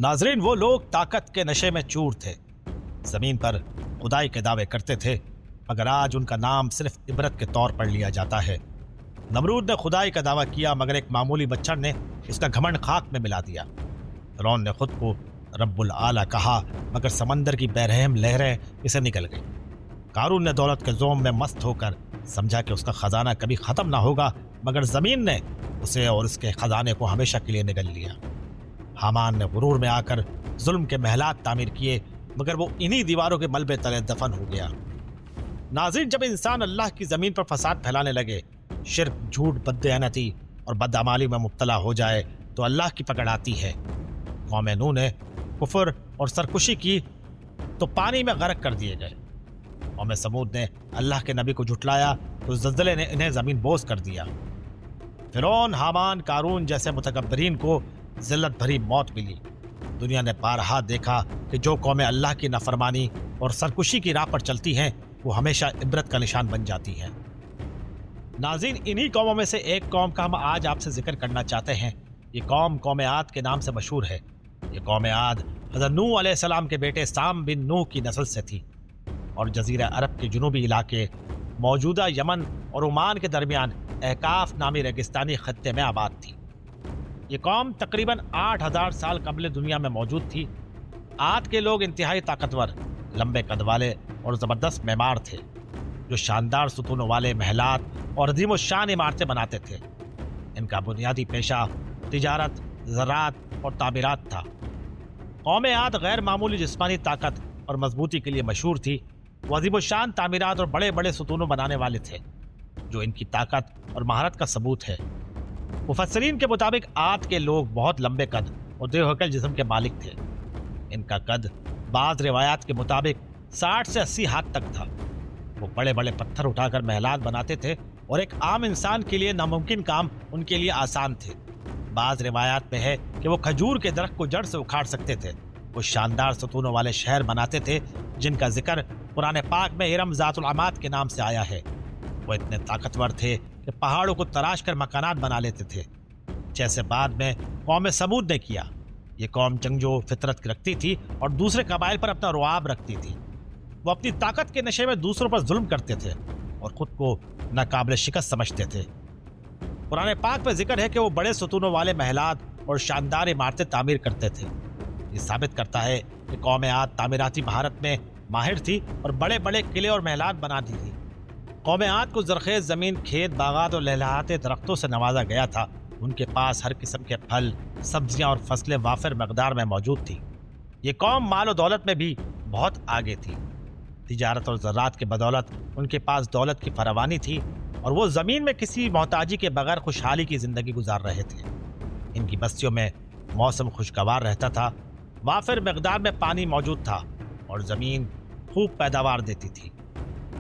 नाजरीन, वो लोग ताकत के नशे में चूर थे, जमीन पर खुदाई के दावे करते थे, मगर आज उनका नाम सिर्फ इबरत के तौर पर लिया जाता है। नमरूद ने खुदाई का दावा किया, मगर एक मामूली बच्चर ने इसका घमंड खाक में मिला दिया। फिरौन ने खुद को रब्बुल आला कहा, मगर समंदर की बेरहम लहरें इसे निकल गई। कारून ने दौलत के जोम में मस्त होकर समझा कि उसका खजाना कभी खत्म ना होगा, मगर जमीन ने उसे और उसके खजाने को हमेशा के लिए निगल लिया। हामान ने गुरूर में आकर जुल्म के महलात तामीर किए, मगर वो इन्हीं दीवारों के मलबे तले दफन हो गया। नाज़रीन, जब इंसान अल्लाह की ज़मीन पर फसाद फैलाने लगे, शिर्क, झूठ, बददयानती और बदअमाली में मुब्तला हो जाए तो अल्लाह की पकड़ आती है। कौम नूह ने कुफर और सरकुशी की तो पानी में गर्क कर दिए गए। कौम समूद ने अल्लाह के नबी को झुटलाया तो ज़ल्ज़ले ने इन्हें ज़मीन बोस कर दिया। फिरौन, हामान, कारून जैसे मुतकब्बरीन को ज़िल्लत भरी मौत मिली। दुनिया ने बारहा देखा कि जो कौमें अल्लाह की नाफरमानी और सरकुशी की राह पर चलती हैं, वो हमेशा इबरत का निशान बन जाती हैं। नाज़रीन, इन्हीं कौमों में से एक कौम का हम आज आपसे जिक्र करना चाहते हैं। ये कौम कौम आद के नाम से मशहूर है। ये कौम आद हज़रत नूह अलैहिस्सलाम के बेटे साम बिन नूह की नस्ल से थी और जजीरा अरब के जुनूबी इलाके, मौजूदा यमन और ओमान के दरमियान एहकाफ नामी रेगिस्तानी खत्ते में आबाद थी। ये कौम तकरीबन 8000 साल कबल दुनिया में मौजूद थी। आद के लोग इंतहाई ताकतवर, लंबे कद वाले और ज़बरदस्त मेमार थे, जो शानदार सुतूनों वाले महलात और अजीम शान इमारतें बनाते थे। इनका बुनियादी पेशा तिजारत, ज़राअत और तामीरात था। कौम आद गैर मामूली जिस्मानी ताकत और मजबूती के लिए मशहूर थी। वो अजीम शान तामीरात और बड़े बड़े सुतूनों बनाने वाले थे, जो इनकी ताकत और महारत का सबूत है। मुफस्सिरीन के मुताबिक आद के लोग बहुत लंबे कद और देहकल जिस्म के मालिक थे। इनका कद बाज़ रिवायात के मुताबिक 60 से 80 हाथ तक था। वो बड़े बड़े पत्थर उठाकर महलात बनाते थे और एक आम इंसान के लिए नामुमकिन काम उनके लिए आसान थे। बाज़ रिवायात में है कि वो खजूर के दरख्त को जड़ से उखाड़ सकते थे। वो शानदार सतूनों वाले शहर बनाते थे, जिनका जिक्र कुरान पाक में इरम ज़ातुल अमाद के नाम से आया है। वो इतने ताकतवर थे कि पहाड़ों को तराश कर मकानात बना लेते थे, जैसे बाद में कौम समूद ने किया। ये कौम जंगजो फितरत रखती थी और दूसरे कबाइल पर अपना रुआब रखती थी। वो अपनी ताकत के नशे में दूसरों पर जुल्म करते थे और खुद को नाकाबिल शिकस्त समझते थे। कुरान पाक में जिक्र है कि वो बड़े सुतूनों वाले महलात और शानदार इमारतें तामीर करते थे। ये साबित करता है कि कौम आद तामीराती महारत में माहिर थी और बड़े बड़े किले और महलात बनाती थी। कौम आद को ज़रख़ेज़ ज़मीन, खेत, बागात और लहलहाते दरख्तों से नवाजा गया था। उनके पास हर किस्म के फल, सब्जियां और फसलें वाफिर मकदार में मौजूद थी। ये कौम माल और दौलत में भी बहुत आगे थी। तिजारत और ज़राअत के बदौलत उनके पास दौलत की फरावानी थी और वो ज़मीन में किसी मोहताजी के बगैर खुशहाली की ज़िंदगी गुजार रहे थे। इनकी बस्तियों में मौसम खुशगवार रहता था, वाफिर मकदार में पानी मौजूद था और ज़मीन खूब पैदावार देती थी।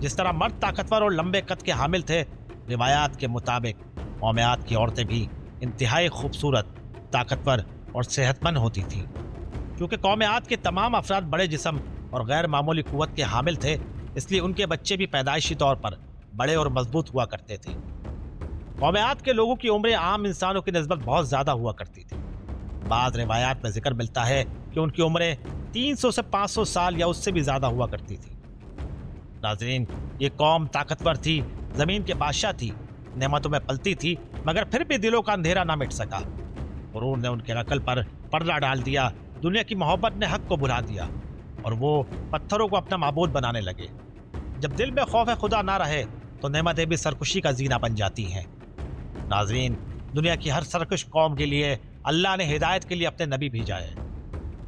जिस तरह मर्द ताकतवर और लंबे कद के हामिल थे, रिवायात के मुताबिक कौम आद की औरतें भी इंतहाई खूबसूरत, ताकतवर और सेहतमंद होती थीं। क्योंकि कौम आद के तमाम अफराद बड़े जिस्म और गैर मामूली कुव्वत के हामिल थे, इसलिए उनके बच्चे भी पैदाइशी तौर पर बड़े और मजबूत हुआ करते थे। कौम आद के लोगों की उम्रें आम इंसानों की निस्बत बहुत ज़्यादा हुआ करती थी। बाद रिवायात में जिक्र मिलता है कि उनकी उम्रें 300 से 500 साल या उससे भी ज़्यादा हुआ करती थी। नाज़रीन, ये कौम ताकतवर थी, ज़मीन के बादशाह थी, नेमतों में पलती थी, मगर फिर भी दिलों का अंधेरा ना मिट सका। गुरूर ने उनके अकल पर पर्दा डाल दिया, दुनिया की मोहब्बत ने हक को भुला दिया और वो पत्थरों को अपना माबूद बनाने लगे। जब दिल में खौफ खुदा ना रहे तो नेमतें भी सरकुशी का जीना बन जाती हैं। नाज़रीन, दुनिया की हर सरकश कौम के लिए अल्लाह ने हिदायत के लिए अपने नबी भेजा है,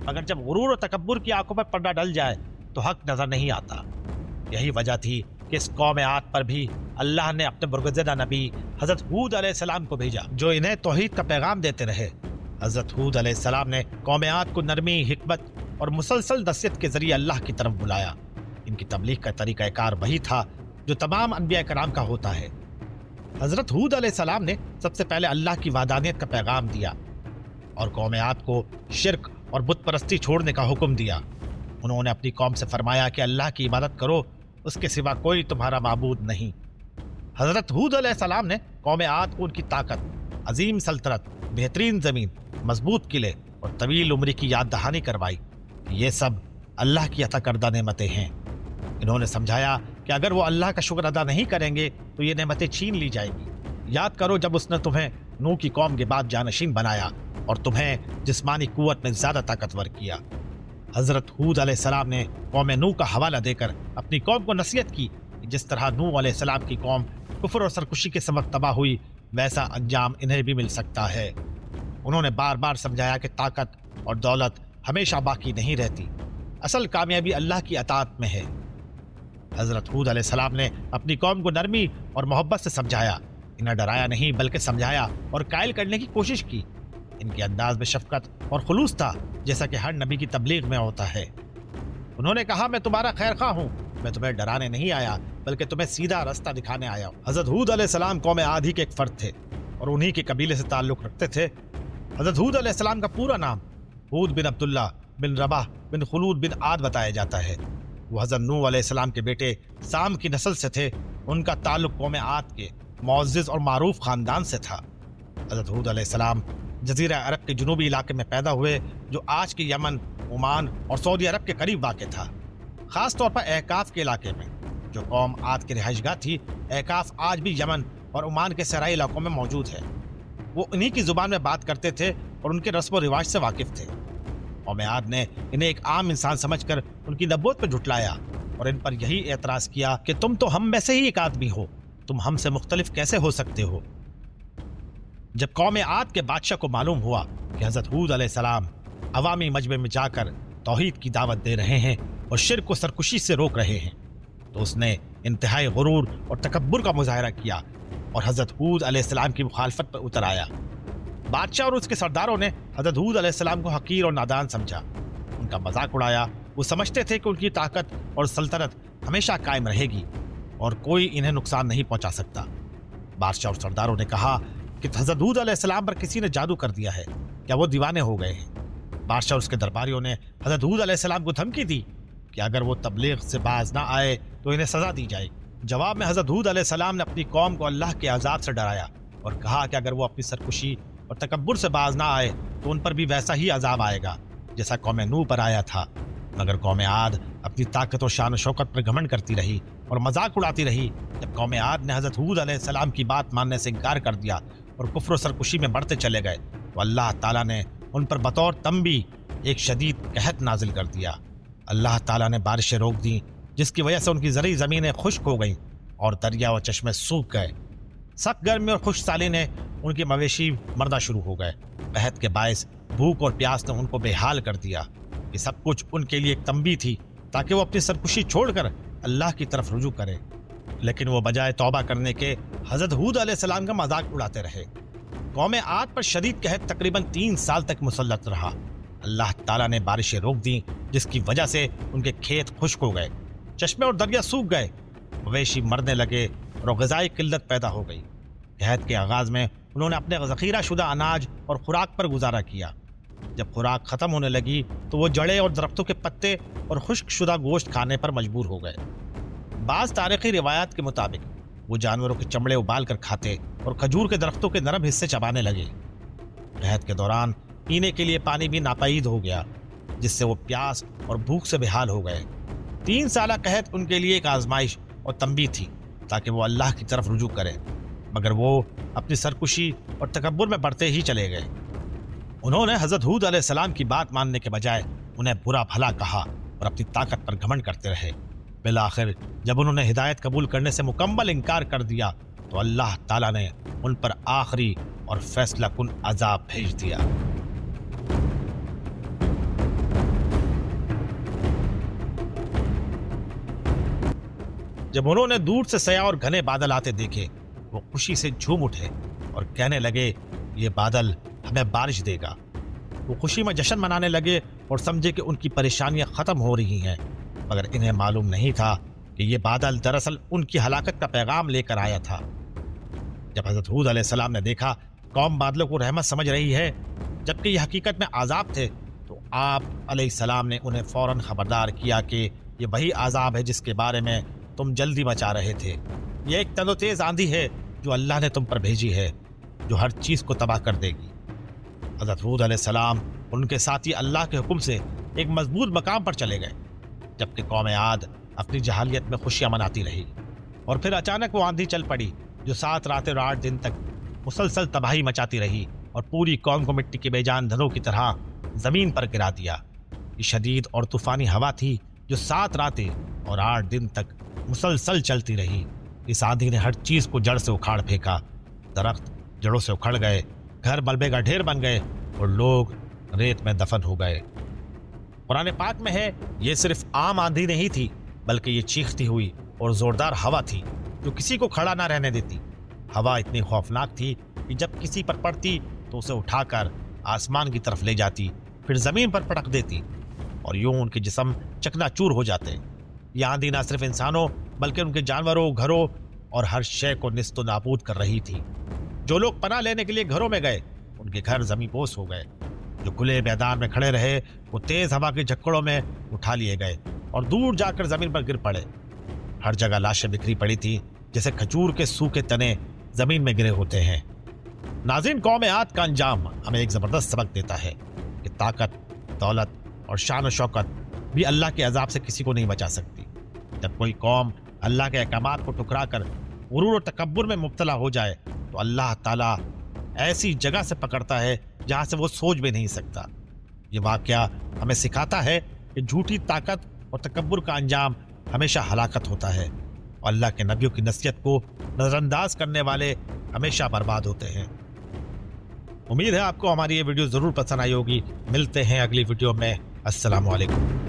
मगर जब गुरूर और तकब्बुर की आंखों पर पर्दा डल जाए तो हक नजर नहीं आता। यही वजह थी कि इस कौम आद पर भी अल्लाह ने अपने बरगुज़िदा नबी हज़रत हूद अलैहिस्सलाम को भेजा, जो इन्हें तौहीद का पैगाम देते रहे। हज़रत हूद अलैहिस्सलाम ने कौम आद को नरमी, हिकमत और मुसलसल नसीहत के जरिए अल्लाह की तरफ बुलाया। इनकी तबलीग का तरीक़ाकार वही था जो तमाम अनबिया कराम का होता है। हज़रत हूद अलैहिस्सलाम ने सबसे पहले अल्लाह की वादानियत का पैगाम दिया और कौम आद को शिर्क और बुत परस्ती छोड़ने का हुक्म दिया। उन्होंने अपनी कौम से फरमाया कि अल्लाह की इबादत करो, उसके सिवा कोई तुम्हारा माबूद नहीं। हज़रत हूद अलैहिस्सलाम ने कौम आद को उनकी ताकत, अजीम सल्तनत, बेहतरीन ज़मीन, मजबूत किले اور طویل عمری کی یاد دہانی کروائی کہ یہ سب اللہ کی عطا کردہ نعمتیں ہیں۔ انہوں نے سمجھایا کہ اگر وہ اللہ کا شکر ادا نہیں کریں گے تو یہ نعمتیں چھین لی جائیں گی۔ یاد کرو جب اس نے تمہیں نوح کی قوم کے بعد جانشین بنایا اور تمہیں جسمانی قوت میں زیادہ طاقتور کیا۔ حضرت ہود علیہ السلام نے قوم نوح کا حوالہ دے کر اپنی قوم کو نصیحت کی کہ جس طرح نوح علیہ السلام کی قوم کفر اور سرکشی کے سبب تباہ ہوئی، ویسا انجام انہیں بھی مل سکتا ہے۔ انہوں نے بار بار سمجھایا کہ طاقت اور دولت ہمیشہ باقی نہیں رہتی، اصل کامیابی اللہ کی اطاعت میں ہے۔ حضرت ہود علیہ السلام نے اپنی قوم کو نرمی اور محبت سے سمجھایا، انہیں ڈرایا نہیں بلکہ سمجھایا اور قائل کرنے کی کوشش کی۔ ان کے انداز میں شفقت اور خلوص تھا، جیسا کہ ہر نبی کی تبلیغ میں ہوتا ہے۔ انہوں نے کہا، میں تمہارا خیر خواہ ہوں، میں تمہیں ڈرانے نہیں آیا بلکہ تمہیں سیدھا راستہ دکھانے آیا ہوں۔ حضرت ہود علیہ السلام قوم عاد ہی کے ایک فرد تھے اور انہی کے قبیلے سے تعلق رکھتے تھے۔ حضرت ہود علیہ السلام کا پورا نام ہود بن عبداللہ بن رباح بن خلود بن عاد بتایا جاتا ہے۔ وہ حضرت نوح علیہ السلام کے بیٹے سام کی نسل سے تھے۔ ان کا تعلق قوم عاد کے معزز اور معروف خاندان سے تھا۔ حضرت ہود علیہ السلام جزیرہ عرب کے جنوبی علاقے میں پیدا ہوئے، جو آج کے یمن، عمان اور سعودی عرب کے قریب واقع تھا، خاص طور پر احقاف کے علاقے میں، جو قوم عاد کی رہائش گاہ تھی۔ احقاف آج بھی یمن اور عمان کے صحرائی علاقوں میں موجود ہے۔ وہ انہی کی زبان میں بات کرتے تھے اور ان کے رسم و رواج سے واقف تھے۔ قوم عاد نے انہیں ایک عام انسان سمجھ کر ان کی نبوت پہ جھٹلایا اور ان پر یہی اعتراض کیا کہ تم تو ہم میں سے ہی ایک آدمی ہو، تم ہم سے مختلف کیسے ہو سکتے ہو؟ جب قوم عاد کے بادشاہ کو معلوم ہوا کہ حضرت ہود علیہ السلام عوامی مجمع میں جا کر توحید کی دعوت دے رہے ہیں اور شرک و سرکشی سے روک رہے ہیں، تو اس نے انتہائی غرور اور تکبر کا مظاہرہ کیا اور حضرت ہود علیہ السلام کی مخالفت پر اتر آیا۔ بادشاہ اور اس کے سرداروں نے حضرت ہود علیہ السلام کو حقیر اور نادان سمجھا، ان کا مذاق اڑایا۔ وہ سمجھتے تھے کہ ان کی طاقت اور سلطنت ہمیشہ قائم رہے گی اور کوئی انہیں نقصان نہیں پہنچا سکتا۔ بادشاہ اور سرداروں نے کہا کہ حضرت ہود علیہ السلام پر کسی نے جادو کر دیا ہے، کیا وہ دیوانے ہو گئے ہیں؟ بادشاہ اور اس کے درباریوں نے حضرت ہود علیہ السلام کو دھمکی دی کہ اگر وہ تبلیغ سے باز نہ آئے تو انہیں سزا دی جائے گی۔ جواب میں حضرت ہود علیہ السلام نے اپنی قوم کو اللہ کے عذاب سے ڈرایا اور کہا کہ اگر وہ اپنی سرکشی اور تکبر سے باز نہ آئے تو ان پر بھی ویسا ہی عذاب آئے گا جیسا قوم نوح پر آیا تھا۔ مگر قوم عاد اپنی طاقت اور شان و شوکت پر گھمنڈ کرتی رہی اور مذاق اڑاتی رہی۔ جب قوم عاد نے حضرت ہود علیہ السلام کی بات ماننے سے انکار کر دیا اور کفر و سرکشی میں بڑھتے چلے گئے تو اللہ تعالیٰ نے ان پر بطور تنبیہ ایک شدید قحط نازل کر دیا۔ اللہ تعالیٰ نے بارشیں روک دیں جس کی وجہ سے ان کی زرعی زمینیں خشک ہو گئیں اور دریا و چشمے سوکھ گئے۔ سخت گرمی اور خشک سالی نے ان کے مویشی مرنا شروع ہو گئے۔ قحط کے باعث بھوک اور پیاس نے ان کو بے حال کر دیا۔ یہ سب کچھ ان کے لیے ایک تنبیہ تھی تاکہ وہ اپنی سرکشی چھوڑ کر اللہ کی طرف رجوع کریں، لیکن وہ بجائے توبہ کرنے کے حضرت ہود علیہ السلام کا مذاق اڑاتے رہے۔ قوم عاد پر شدید قحط تقریباً 3 سال تک مسلط رہا۔ اللہ تعالیٰ نے بارشیں روک دیں جس کی وجہ سے ان کے کھیت خشک ہو گئے، چشمے اور دریا سوکھ گئے، مویشی مرنے لگے اور غذائی قلت پیدا ہو گئی۔ قحط کے آغاز میں انہوں نے اپنے ذخیرہ شدہ اناج اور خوراک پر گزارا کیا۔ جب خوراک ختم ہونے لگی تو وہ جڑیں اور درختوں کے پتے اور خشک شدہ گوشت کھانے پر مجبور ہو گئے۔ بعض تاریخی روایات کے مطابق وہ جانوروں کے چمڑے ابال کر کھاتے اور کھجور کے درختوں کے نرم حصے چبانے لگے۔ قحط کے دوران پینے کے لیے پانی بھی ناپید ہو گیا جس سے وہ پیاس اور بھوک سے بے حال ہو گئے۔ 3 سالہ قحط ان کے لیے ایک آزمائش اور تنبیہ تھی تاکہ وہ اللہ کی طرف رجوع کریں، مگر وہ اپنی سرکشی اور تکبر میں بڑھتے ہی چلے گئے۔ انہوں نے حضرت ہود علیہ السلام کی بات ماننے کے بجائے انہیں برا بھلا کہا اور اپنی طاقت پر گھمنڈ کرتے رہے۔ بالآخر جب انہوں نے ہدایت قبول کرنے سے مکمل انکار کر دیا تو اللہ تعالیٰ نے ان پر آخری اور فیصلہ کن عذاب بھیج دیا۔ جب انہوں نے دور سے سیاہ اور گھنے بادل آتے دیکھے، وہ خوشی سے جھوم اٹھے اور کہنے لگے یہ بادل ہمیں بارش دے گا۔ وہ خوشی میں جشن منانے لگے اور سمجھے کہ ان کی پریشانیاں ختم ہو رہی ہیں، مگر انہیں معلوم نہیں تھا کہ یہ بادل دراصل ان کی ہلاکت کا پیغام لے کر آیا تھا۔ جب حضرت ہود علیہ السلام نے دیکھا قوم بادلوں کو رحمت سمجھ رہی ہے جبکہ یہ حقیقت میں عذاب تھے، تو آپ علیہ السلام نے انہیں فوراً خبردار کیا کہ یہ وہی عذاب ہے جس کے بارے میں تم جلدی مچا رہے تھے۔ یہ ایک تند و تیز آندھی ہے جو اللہ نے تم پر بھیجی ہے، جو ہر چیز کو تباہ کر دے گی۔ حضرت ہود علیہ السلام उनके साथी अल्लाह के हुक्म से एक मजबूत मकाम पर चले गए, जबकि कौम आद अपनी जहालियत में खुशियां मनाती रही। और फिर अचानक वो आंधी चल पड़ी जो 7 रातें और 8 दिन तक मुसलसल तबाही मचाती रही और पूरी कौम को मिट्टी के बेजान धनों की तरह जमीन पर गिरा दिया। ये शदीद और तूफानी हवा थी जो 7 रातें और 8 दिन तक मुसलसल चलती रही। इस आंधी ने हर चीज को जड़ से उखाड़ फेंका। दरख्त जड़ों से उखड़ गए, घर मलबे का ढेर बन गए और लोग रेत में दफन हो गए। कुरान पाक में है, ये सिर्फ आम आंधी नहीं थी, बल्कि ये चीखती हुई और जोरदार हवा थी जो किसी को खड़ा ना रहने देती। हवा इतनी खौफनाक थी कि जब किसी पर पड़ती तो उसे उठाकर आसमान की तरफ ले जाती, फिर जमीन पर पटक देती और यूं उनके जिस्म चकनाचूर हो जाते। यह आंधी न सिर्फ इंसानों बल्कि उनके जानवरों, घरों और हर शय को निस्तो नाबूद कर रही थी। जो लोग पनाह लेने के लिए घरों में गए, उनके घर जमींपोश हो गए। जो खुले मैदान में खड़े रहे, वो तेज हवा के झक्कड़ों में उठा लिए गए और दूर जाकर जमीन पर गिर पड़े। हर जगह लाशें बिखरी पड़ी थी, जैसे खजूर के सूखे तने जमीन में गिरे होते हैं। नाज़रीन, कौम आद का अंजाम हमें एक जबरदस्त सबक देता है कि ताकत, दौलत और शान और शौकत भी अल्लाह के अजाब से किसी को नहीं बचा सकती। जब कोई कौम अल्लाह के अहकामात को ठुकरा कर गुरूर और तकब्बुर में मुब्तला हो जाए तो अल्लाह ताला ऐसी जगह से पकड़ता है जहां से वो सोच भी नहीं सकता। ये वाकया हमें सिखाता है कि झूठी ताकत और तकब्बुर का अंजाम हमेशा हलाकत होता है और अल्लाह के नबियों की नसीहत को नजरअंदाज करने वाले हमेशा बर्बाद होते हैं। उम्मीद है आपको हमारी ये वीडियो जरूर पसंद आई होगी। मिलते हैं अगली वीडियो में। अस्सलाम वालेकुम।